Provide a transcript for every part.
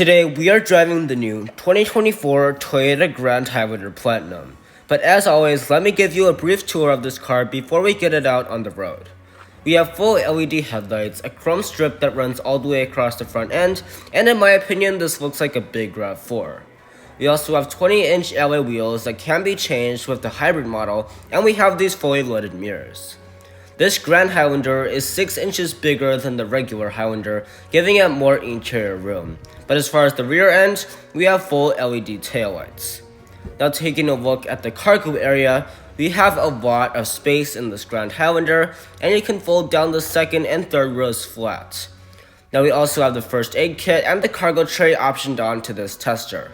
Today we are driving the new 2024 Toyota Grand Highlander Platinum. But as always, let me give you a brief tour of this car before we get it out on the road. We have full LED headlights, a chrome strip that runs all the way across the front end, and in my opinion this looks like a big RAV4. We also have 20-inch alloy wheels that can be changed with the hybrid model, and we have these fully loaded mirrors. This Grand Highlander is 6 inches bigger than the regular Highlander, giving it more interior room. But as far as the rear end, we have full LED taillights. Now taking a look at the cargo area, we have a lot of space in this Grand Highlander, and you can fold down the second and third rows flat. Now we also have the first aid kit and the cargo tray optioned onto this tester.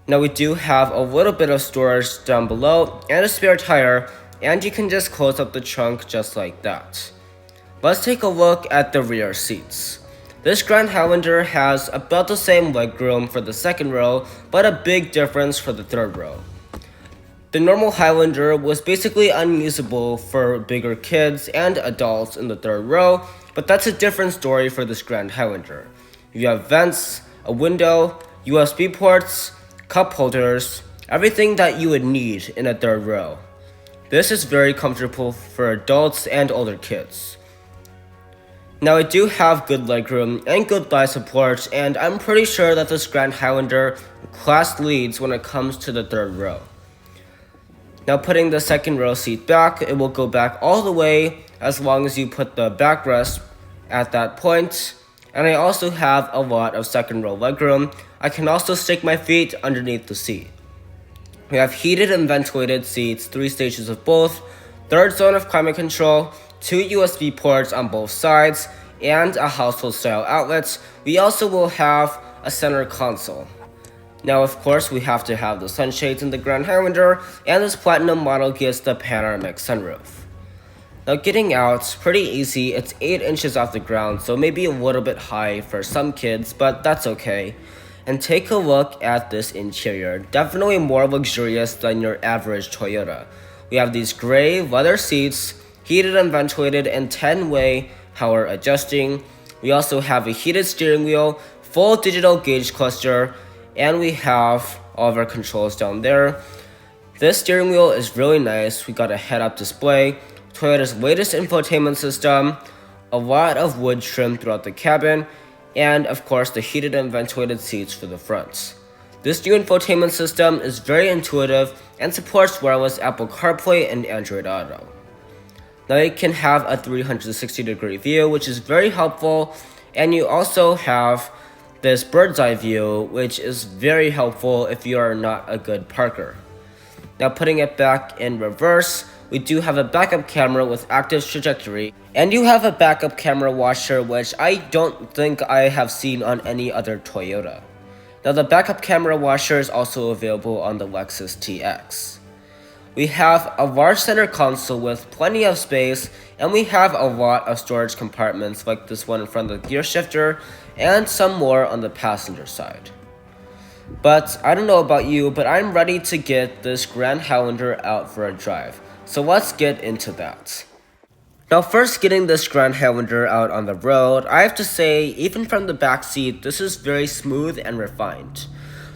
Now we do have a little bit of storage down below and a spare tire, and you can just close up the trunk just like that. Let's take a look at the rear seats. This Grand Highlander has about the same legroom for the second row, but a big difference for the third row. The normal Highlander was basically unusable for bigger kids and adults in the third row, but that's a different story for this Grand Highlander. You have vents, a window, USB ports, cup holders, everything that you would need in a third row. This is very comfortable for adults and older kids. Now I do have good legroom and good thigh support, and I'm pretty sure that this Grand Highlander class leads when it comes to the third row. Now putting the second row seat back, it will go back all the way as long as you put the backrest at that point. And I also have a lot of second row legroom. I can also stick my feet underneath the seat. We have heated and ventilated seats, 3 stages of both, third zone of climate control, 2 USB ports on both sides, and a household style outlet. We also will have a center console. Now of course we have to have the sunshades in the Grand Highlander, and this Platinum model gets the panoramic sunroof. Now getting out, pretty easy. It's 8 inches off the ground, so maybe a little bit high for some kids, but that's okay. And take a look at this interior, definitely more luxurious than your average Toyota. We have these gray leather seats, heated and ventilated, and 10-way power adjusting. We also have a heated steering wheel, full digital gauge cluster, and we have all of our controls down there. This steering wheel is really nice. We got a head-up display, Toyota's latest infotainment system, a lot of wood trim throughout the cabin, and of course the heated and ventilated seats for the front. This new infotainment system is very intuitive and supports wireless Apple CarPlay and Android Auto. Now you can have a 360-degree view, which is very helpful, and you also have this bird's eye view, which is very helpful if you are not a good parker. Now putting it back in reverse, we do have a backup camera with active trajectory, and you have a backup camera washer, which I don't think I have seen on any other Toyota. Now the backup camera washer is also available on the Lexus TX. We have a large center console with plenty of space, and we have a lot of storage compartments like this one in front of the gear shifter, and some more on the passenger side. But I don't know about you, but I'm ready to get this Grand Highlander out for a drive. So let's get into that. Now first, getting this Grand Highlander out on the road, I have to say, even from the back seat, this is very smooth and refined.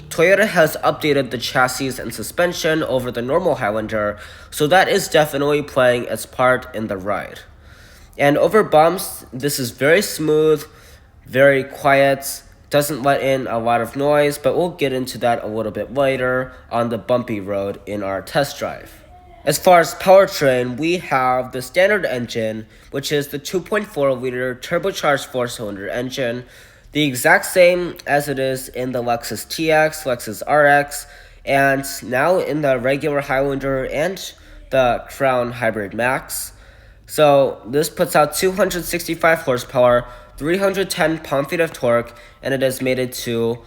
Toyota has updated the chassis and suspension over the normal Highlander, so that is definitely playing its part in the ride. And over bumps, this is very smooth, very quiet, doesn't let in a lot of noise, but we'll get into that a little bit later on the bumpy road in our test drive. As far as powertrain, we have the standard engine, which is the 2.4-liter turbocharged 4-cylinder engine, the exact same as it is in the Lexus TX, Lexus RX, and now in the regular Highlander and the Crown Hybrid Max. So this puts out 265 horsepower, 310 pound-feet of torque, and it is mated to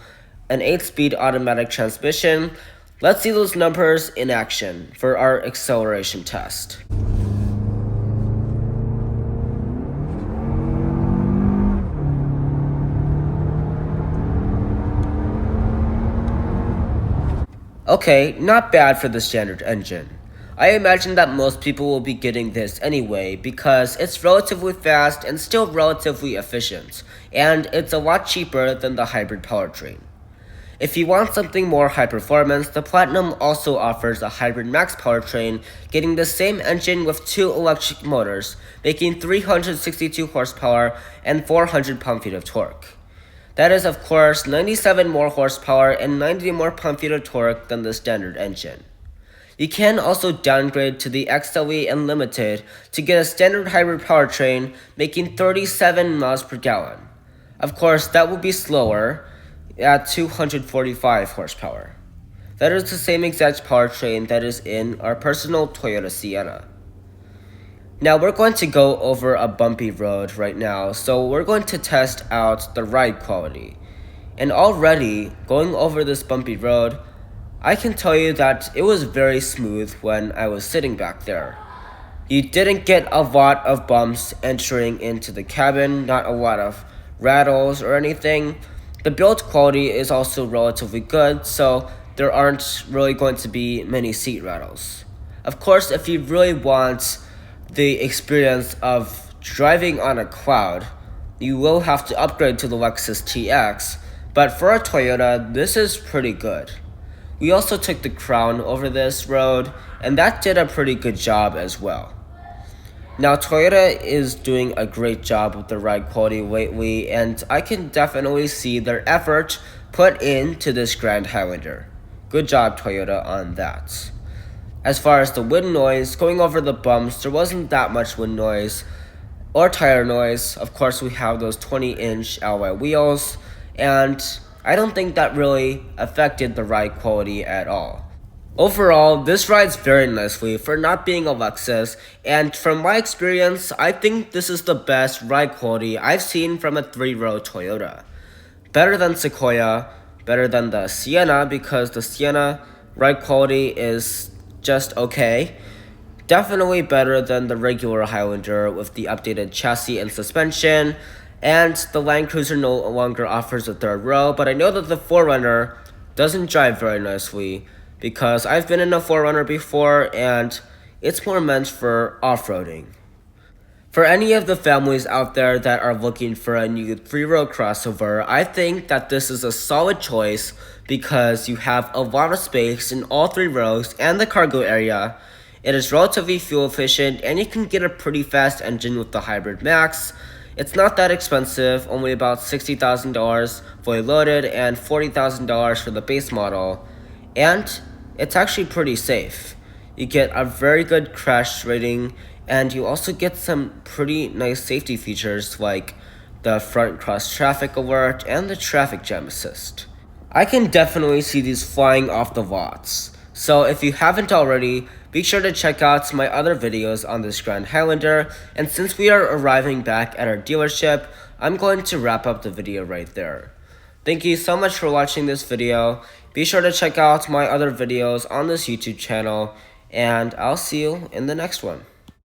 an 8-speed automatic transmission. Let's see those numbers in action for our acceleration test. Okay, not bad for the standard engine. I imagine that most people will be getting this anyway because it's relatively fast and still relatively efficient, and it's a lot cheaper than the hybrid powertrain. If you want something more high performance, the Platinum also offers a hybrid max powertrain, getting the same engine with 2 electric motors, making 362 horsepower and 400 pound-feet of torque. That is, of course, 97 more horsepower and 90 more pound-feet of torque than the standard engine. You can also downgrade to the XLE and Limited to get a standard hybrid powertrain, making 37 miles per gallon. Of course, that will be slower at 245 horsepower. That is the same exact powertrain that is in our personal Toyota Sienna. Now we're going to go over a bumpy road right now, so we're going to test out the ride quality. And already, going over this bumpy road, I can tell you that it was very smooth when I was sitting back there. You didn't get a lot of bumps entering into the cabin, not a lot of rattles or anything. The build quality is also relatively good, so there aren't really going to be many seat rattles. Of course, if you really want the experience of driving on a cloud, you will have to upgrade to the Lexus TX, but for a Toyota, this is pretty good. We also took the Crown over this road, and that did a pretty good job as well. Now, Toyota is doing a great job with the ride quality lately, and I can definitely see their effort put into this Grand Highlander. Good job, Toyota, on that. As far as the wind noise, going over the bumps, there wasn't that much wind noise or tire noise. Of course, we have those 20-inch alloy wheels, and I don't think that really affected the ride quality at all. Overall, this rides very nicely for not being a Lexus, and from my experience, I think this is the best ride quality I've seen from a 3-row Toyota. Better than Sequoia, better than the Sienna, because the Sienna ride quality is just okay. Definitely better than the regular Highlander with the updated chassis and suspension, and the Land Cruiser no longer offers a 3rd row, but I know that the 4Runner doesn't drive very nicely, because I've been in a 4Runner before and it's more meant for off-roading. For any of the families out there that are looking for a new 3-row crossover, I think that this is a solid choice because you have a lot of space in all 3 rows and the cargo area. It is relatively fuel efficient and you can get a pretty fast engine with the Hybrid Max. It's not that expensive, only about $60,000 fully loaded and $40,000 for the base model. And it's actually pretty safe. You get a very good crash rating, and you also get some pretty nice safety features like the front cross traffic alert and the traffic jam assist. I can definitely see these flying off the lots. So if you haven't already, be sure to check out my other videos on this Grand Highlander, and since we are arriving back at our dealership, I'm going to wrap up the video right there. Thank you so much for watching this video. Be sure to check out my other videos on this YouTube channel, and I'll see you in the next one.